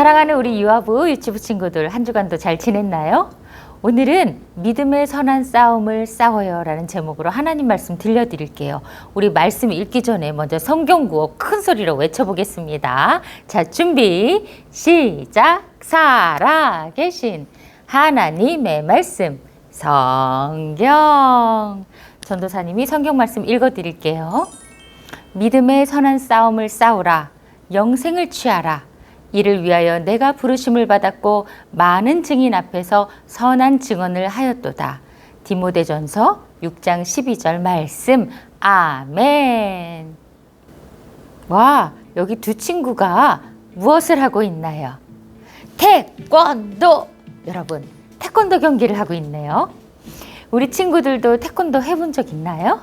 사랑하는 우리 유아부 유치부 친구들, 한 주간도 잘 지냈나요? 오늘은 믿음의 선한 싸움을 싸워요 라는 제목으로 하나님 말씀 들려드릴게요. 우리 말씀 읽기 전에 먼저 성경 구호 큰 소리로 외쳐보겠습니다. 자, 준비 시작. 살아계신 하나님의 말씀 성경. 전도사님이 성경 말씀 읽어드릴게요. 믿음의 선한 싸움을 싸우라. 영생을 취하라. 이를 위하여 내가 부르심을 받았고 많은 증인 앞에서 선한 증언을 하였도다. 디모데전서 6장 12절 말씀. 아멘. 와, 여기 두 친구가 무엇을 하고 있나요? 태권도! 여러분, 태권도 경기를 하고 있네요. 우리 친구들도 태권도 해본 적 있나요?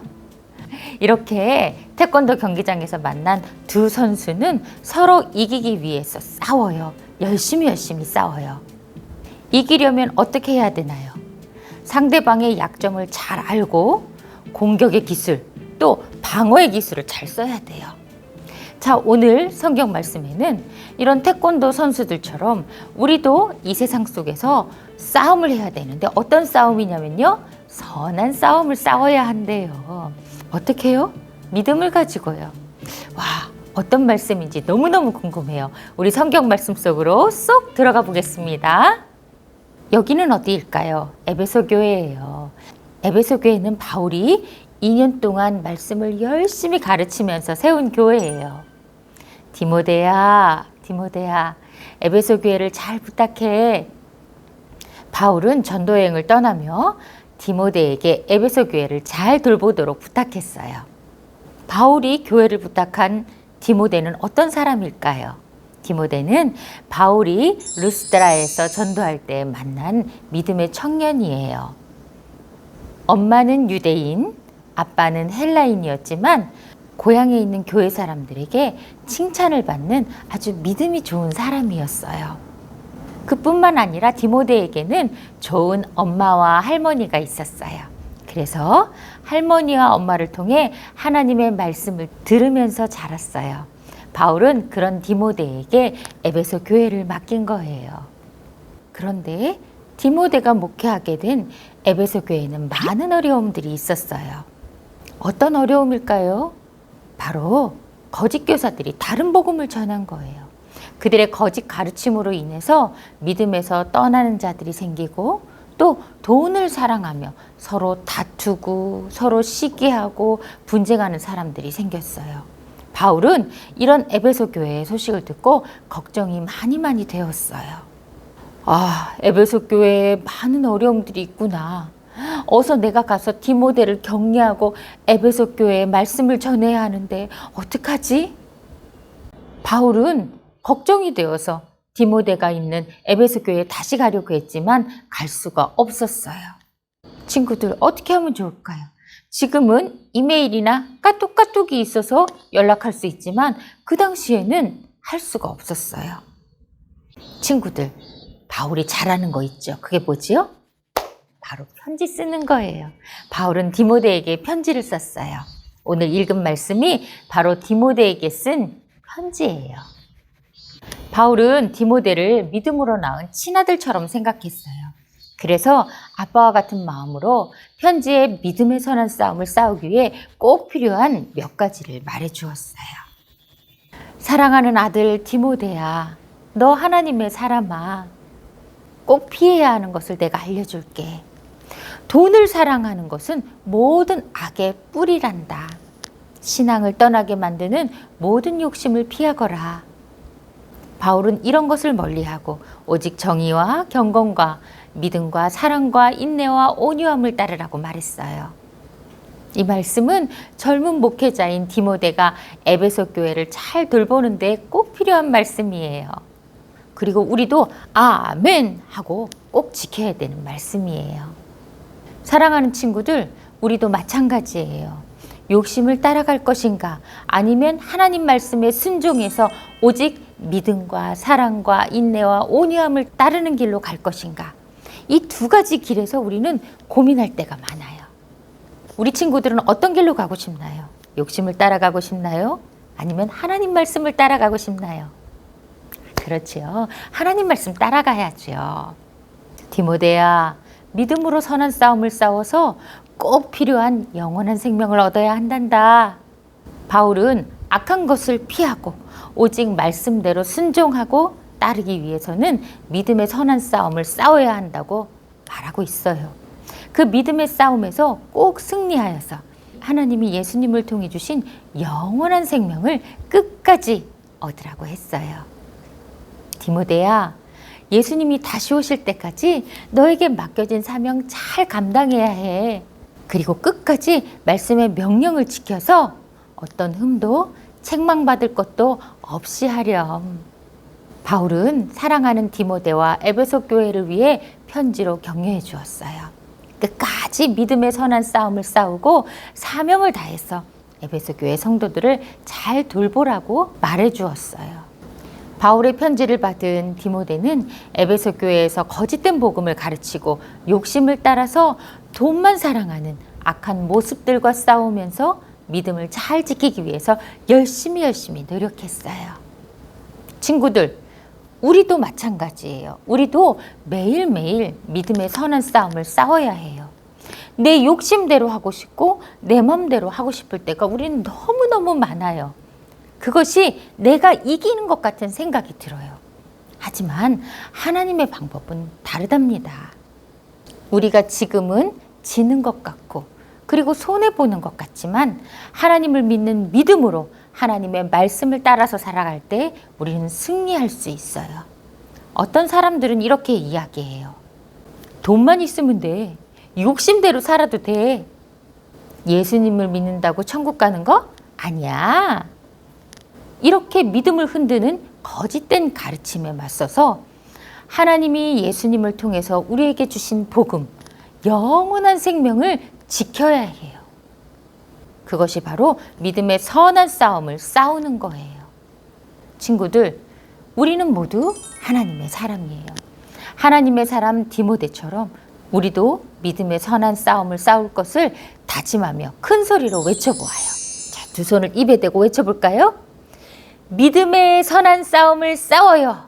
이렇게 태권도 경기장에서 만난 두 선수는 서로 이기기 위해서 싸워요. 열심히 싸워요. 이기려면 어떻게 해야 되나요? 상대방의 약점을 잘 알고 공격의 기술, 또 방어의 기술을 잘 써야 돼요. 자, 오늘 성경 말씀에는 이런 태권도 선수들처럼 우리도 이 세상 속에서 싸움을 해야 되는데 어떤 싸움이냐면요. 선한 싸움을 싸워야 한대요. 어떻게 해요? 믿음을 가지고요. 와, 어떤 말씀인지 너무너무 궁금해요. 우리 성경 말씀 속으로 쏙 들어가 보겠습니다. 여기는 어디일까요? 에베소 교회예요. 에베소 교회는 바울이 2년 동안 말씀을 열심히 가르치면서 세운 교회예요. 디모데야, 에베소 교회를 잘 부탁해. 바울은 전도여행을 떠나며 디모데에게 에베소 교회를 잘 돌보도록 부탁했어요. 바울이 교회를 부탁한 디모데는 어떤 사람일까요? 디모데는 바울이 루스드라에서 전도할 때 만난 믿음의 청년이에요. 엄마는 유대인, 아빠는 헬라인이었지만 고향에 있는 교회 사람들에게 칭찬을 받는 아주 믿음이 좋은 사람이었어요. 그뿐만 아니라 디모데에게는 좋은 엄마와 할머니가 있었어요. 그래서 할머니와 엄마를 통해 하나님의 말씀을 들으면서 자랐어요. 바울은 그런 디모데에게 에베소 교회를 맡긴 거예요. 그런데 디모데가 목회하게 된 에베소 교회에는 많은 어려움들이 있었어요. 어떤 어려움일까요? 바로 거짓 교사들이 다른 복음을 전한 거예요. 그들의 거짓 가르침으로 인해서 믿음에서 떠나는 자들이 생기고 또 돈을 사랑하며 서로 다투고 서로 시기하고 분쟁하는 사람들이 생겼어요. 바울은 이런 에베소 교회의 소식을 듣고 걱정이 많이 되었어요. 아, 에베소 교회에 많은 어려움들이 있구나. 어서 내가 가서 디모데를 격려하고 에베소 교회에 말씀을 전해야 하는데 어떡하지? 바울은 걱정이 되어서 디모데가 있는 에베소 교회에 다시 가려고 했지만 갈 수가 없었어요. 친구들, 어떻게 하면 좋을까요? 지금은 이메일이나 카톡이 있어서 연락할 수 있지만 그 당시에는 할 수가 없었어요. 친구들, 바울이 잘하는 거 있죠? 그게 뭐지요? 바로 편지 쓰는 거예요. 바울은 디모데에게 편지를 썼어요. 오늘 읽은 말씀이 바로 디모데에게 쓴 편지예요. 바울은 디모데를 믿음으로 낳은 친아들처럼 생각했어요. 그래서 아빠와 같은 마음으로 편지에 믿음의 선한 싸움을 싸우기 위해 꼭 필요한 몇 가지를 말해 주었어요. 사랑하는 아들 디모데야, 너 하나님의 사람아. 꼭 피해야 하는 것을 내가 알려줄게. 돈을 사랑하는 것은 모든 악의 뿌리란다. 신앙을 떠나게 만드는 모든 욕심을 피하거라. 바울은 이런 것을 멀리하고 오직 정의와 경건과 믿음과 사랑과 인내와 온유함을 따르라고 말했어요. 이 말씀은 젊은 목회자인 디모데가 에베소 교회를 잘 돌보는 데 꼭 필요한 말씀이에요. 그리고 우리도 아멘 하고 꼭 지켜야 되는 말씀이에요. 사랑하는 친구들, 우리도 마찬가지예요. 욕심을 따라갈 것인가? 아니면 하나님 말씀에 순종해서 오직 믿음과 사랑과 인내와 온유함을 따르는 길로 갈 것인가? 이 두 가지 길에서 우리는 고민할 때가 많아요. 우리 친구들은 어떤 길로 가고 싶나요? 욕심을 따라가고 싶나요? 아니면 하나님 말씀을 따라가고 싶나요? 그렇지요. 하나님 말씀 따라가야죠. 디모데야, 믿음으로 선한 싸움을 싸워서 꼭 필요한 영원한 생명을 얻어야 한단다. 바울은 악한 것을 피하고 오직 말씀대로 순종하고 따르기 위해서는 믿음의 선한 싸움을 싸워야 한다고 말하고 있어요. 그 믿음의 싸움에서 꼭 승리하여서 하나님이 예수님을 통해 주신 영원한 생명을 끝까지 얻으라고 했어요. 디모데야, 예수님이 다시 오실 때까지 너에게 맡겨진 사명 잘 감당해야 해. 그리고 끝까지 말씀의 명령을 지켜서 어떤 흠도 책망받을 것도 없이 하렴. 바울은 사랑하는 디모데와 에베소 교회를 위해 편지로 격려해 주었어요. 끝까지 믿음의 선한 싸움을 싸우고 사명을 다해서 에베소 교회 성도들을 잘 돌보라고 말해 주었어요. 바울의 편지를 받은 디모데는 에베소 교회에서 거짓된 복음을 가르치고 욕심을 따라서 돈만 사랑하는 악한 모습들과 싸우면서 믿음을 잘 지키기 위해서 열심히 노력했어요. 친구들, 우리도 마찬가지예요. 우리도 매일매일 믿음의 선한 싸움을 싸워야 해요. 내 욕심대로 하고 싶고 내 맘대로 하고 싶을 때가 우리는 너무너무 많아요. 그것이 내가 이기는 것 같은 생각이 들어요. 하지만 하나님의 방법은 다르답니다. 우리가 지금은 지는 것 같고 그리고 손해보는 것 같지만 하나님을 믿는 믿음으로 하나님의 말씀을 따라서 살아갈 때 우리는 승리할 수 있어요. 어떤 사람들은 이렇게 이야기해요. 돈만 있으면 돼. 욕심대로 살아도 돼. 예수님을 믿는다고 천국 가는 거? 아니야. 이렇게 믿음을 흔드는 거짓된 가르침에 맞서서 하나님이 예수님을 통해서 우리에게 주신 복음, 영원한 생명을 지켜야 해요. 그것이 바로 믿음의 선한 싸움을 싸우는 거예요. 친구들, 우리는 모두 하나님의 사람이에요. 하나님의 사람 디모데처럼 우리도 믿음의 선한 싸움을 싸울 것을 다짐하며 큰 소리로 외쳐보아요. 자, 두 손을 입에 대고 외쳐볼까요? 믿음의 선한 싸움을 싸워요.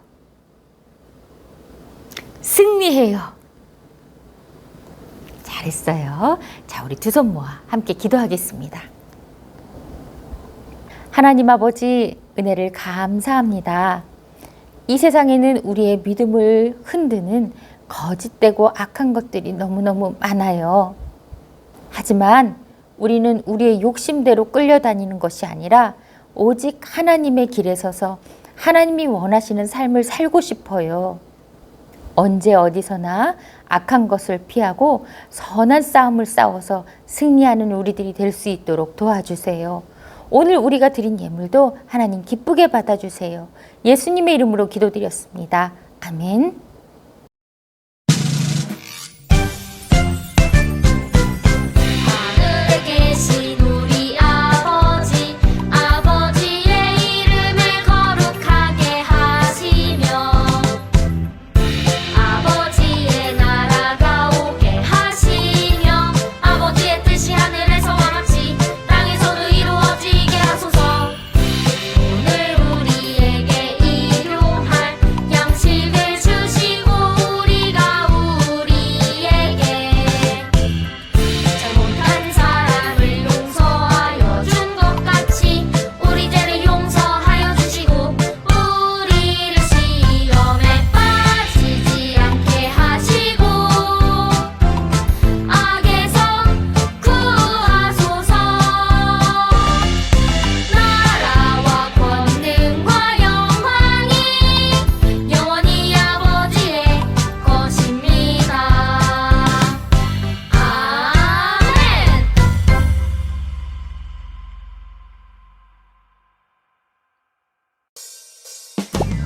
승리해요. 잘했어요. 자, 우리 두 손 모아 함께 기도하겠습니다. 하나님 아버지, 은혜를 감사합니다. 이 세상에는 우리의 믿음을 흔드는 거짓되고 악한 것들이 너무너무 많아요. 하지만 우리는 우리의 욕심대로 끌려다니는 것이 아니라 오직 하나님의 길에 서서 하나님이 원하시는 삶을 살고 싶어요. 언제 어디서나 악한 것을 피하고 선한 싸움을 싸워서 승리하는 우리들이 될 수 있도록 도와주세요. 오늘 우리가 드린 예물도 하나님 기쁘게 받아주세요. 예수님의 이름으로 기도드렸습니다. 아멘.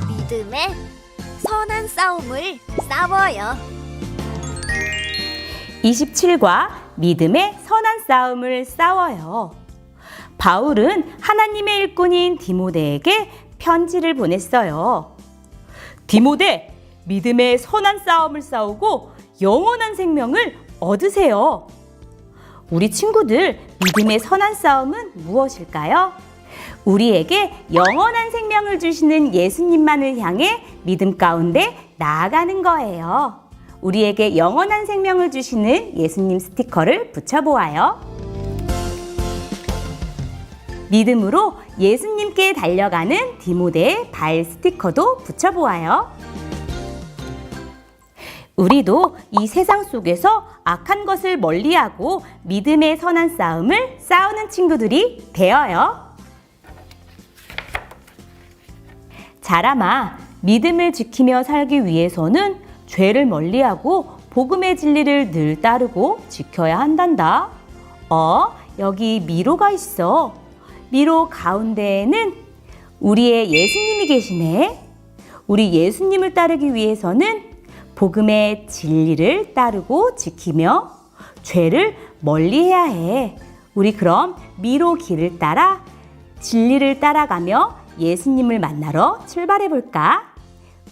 믿음의 선한 싸움을 싸워요. 27과 믿음의 선한 싸움을 싸워요. 바울은 하나님의 일꾼인 디모데에게 편지를 보냈어요. 디모데, 믿음의 선한 싸움을 싸우고 영원한 생명을 얻으세요. 우리 친구들, 믿음의 선한 싸움은 무엇일까요? 우리에게 영원한 생명을 주시는 예수님만을 향해 믿음 가운데 나아가는 거예요. 우리에게 영원한 생명을 주시는 예수님 스티커를 붙여보아요. 믿음으로 예수님께 달려가는 디모데의 발 스티커도 붙여보아요. 우리도 이 세상 속에서 악한 것을 멀리하고 믿음의 선한 싸움을 싸우는 친구들이 되어요. 자람아, 믿음을 지키며 살기 위해서는 죄를 멀리하고 복음의 진리를 늘 따르고 지켜야 한단다. 여기 미로가 있어. 미로 가운데에는 우리의 예수님이 계시네. 우리 예수님을 따르기 위해서는 복음의 진리를 따르고 지키며 죄를 멀리해야 해. 우리 그럼 미로 길을 따라 진리를 따라가며 예수님을 만나러 출발해 볼까?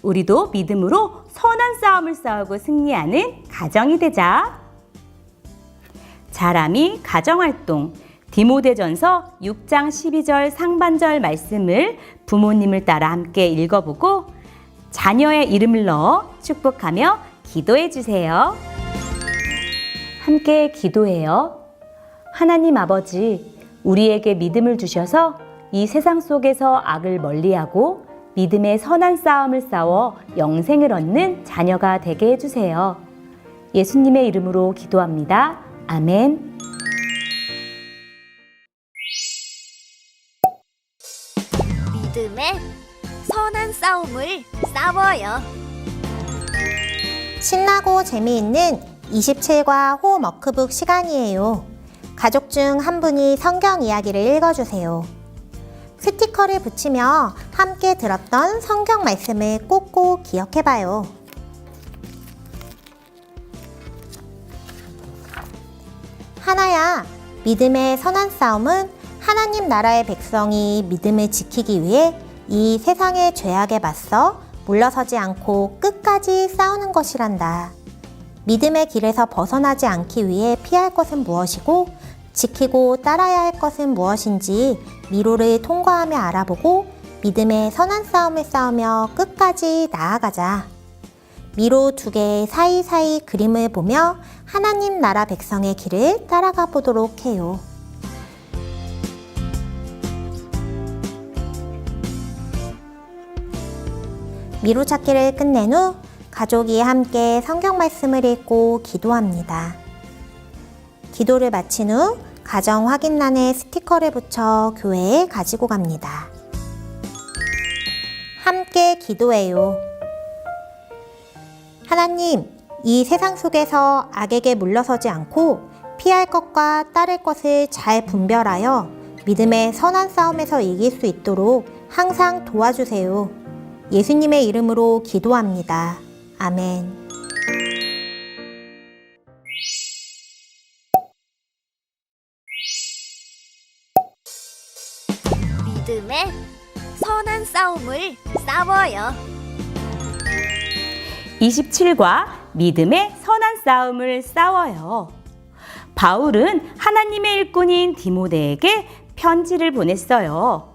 우리도 믿음으로 선한 싸움을 싸우고 승리하는 가정이 되자. 자람이 가정활동 디모데전서 6장 12절 상반절 말씀을 부모님을 따라 함께 읽어보고 자녀의 이름을 넣어 축복하며 기도해 주세요. 함께 기도해요. 하나님 아버지, 우리에게 믿음을 주셔서 이 세상 속에서 악을 멀리하고 믿음의 선한 싸움을 싸워 영생을 얻는 자녀가 되게 해주세요. 예수님의 이름으로 기도합니다. 아멘. 믿음의 선한 싸움을 싸워요. 신나고 재미있는 27과 홈워크북 시간이에요. 가족 중 한 분이 성경 이야기를 읽어주세요. 스티커를 붙이며 함께 들었던 성경 말씀을 꼭꼭 기억해봐요. 하나야, 믿음의 선한 싸움은 하나님 나라의 백성이 믿음을 지키기 위해 이 세상의 죄악에 맞서 물러서지 않고 끝까지 싸우는 것이란다. 믿음의 길에서 벗어나지 않기 위해 피할 것은 무엇이고 지키고 따라야 할 것은 무엇인지 미로를 통과하며 알아보고 믿음의 선한 싸움을 싸우며 끝까지 나아가자. 미로 2개 사이사이 그림을 보며 하나님 나라 백성의 길을 따라가 보도록 해요. 미로 찾기를 끝낸 후 가족이 함께 성경 말씀을 읽고 기도합니다. 기도를 마친 후 가정 확인란에 스티커를 붙여 교회에 가지고 갑니다. 함께 기도해요. 하나님, 이 세상 속에서 악에게 물러서지 않고 피할 것과 따를 것을 잘 분별하여 믿음의 선한 싸움에서 이길 수 있도록 항상 도와주세요. 예수님의 이름으로 기도합니다. 아멘. 믿음의 선한 싸움을 싸워요. 27과 믿음의 선한 싸움을 싸워요. 바울은 하나님의 일꾼인 디모데에게 편지를 보냈어요.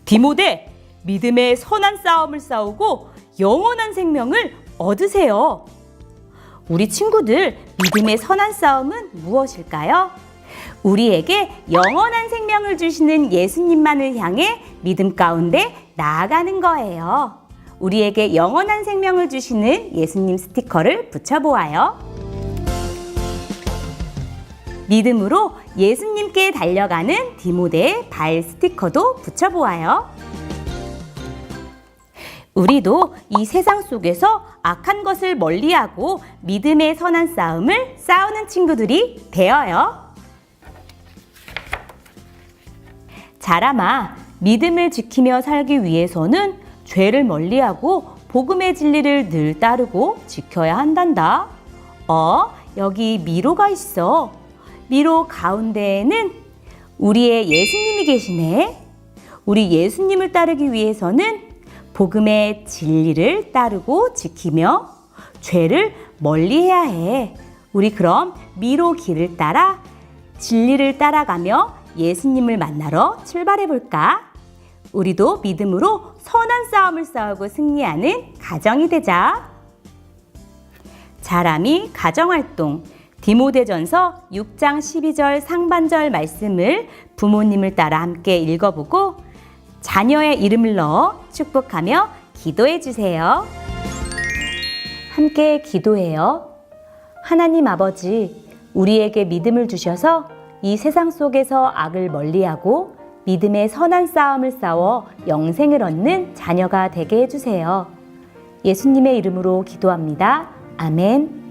디모데, 믿음의 선한 싸움을 싸우고 영원한 생명을 얻으세요. 우리 친구들, 믿음의 선한 싸움은 무엇일까요? 우리에게 영원한 생명을 주시는 예수님만을 향해 믿음 가운데 나아가는 거예요. 우리에게 영원한 생명을 주시는 예수님 스티커를 붙여보아요. 믿음으로 예수님께 달려가는 디모데의 발 스티커도 붙여보아요. 우리도 이 세상 속에서 악한 것을 멀리하고 믿음의 선한 싸움을 싸우는 친구들이 되어요. 자람아, 믿음을 지키며 살기 위해서는 죄를 멀리하고 복음의 진리를 늘 따르고 지켜야 한단다. 여기 미로가 있어. 미로 가운데에는 우리의 예수님이 계시네. 우리 예수님을 따르기 위해서는 복음의 진리를 따르고 지키며 죄를 멀리해야 해. 우리 그럼 미로 길을 따라 진리를 따라가며 예수님을 만나러 출발해 볼까? 우리도 믿음으로 선한 싸움을 싸우고 승리하는 가정이 되자. 자람이 가정활동 디모데전서 6장 12절 상반절 말씀을 부모님을 따라 함께 읽어보고 자녀의 이름을 넣어 축복하며 기도해 주세요. 함께 기도해요. 하나님 아버지, 우리에게 믿음을 주셔서 이 세상 속에서 악을 멀리하고 믿음의 선한 싸움을 싸워 영생을 얻는 자녀가 되게 해주세요. 예수님의 이름으로 기도합니다. 아멘.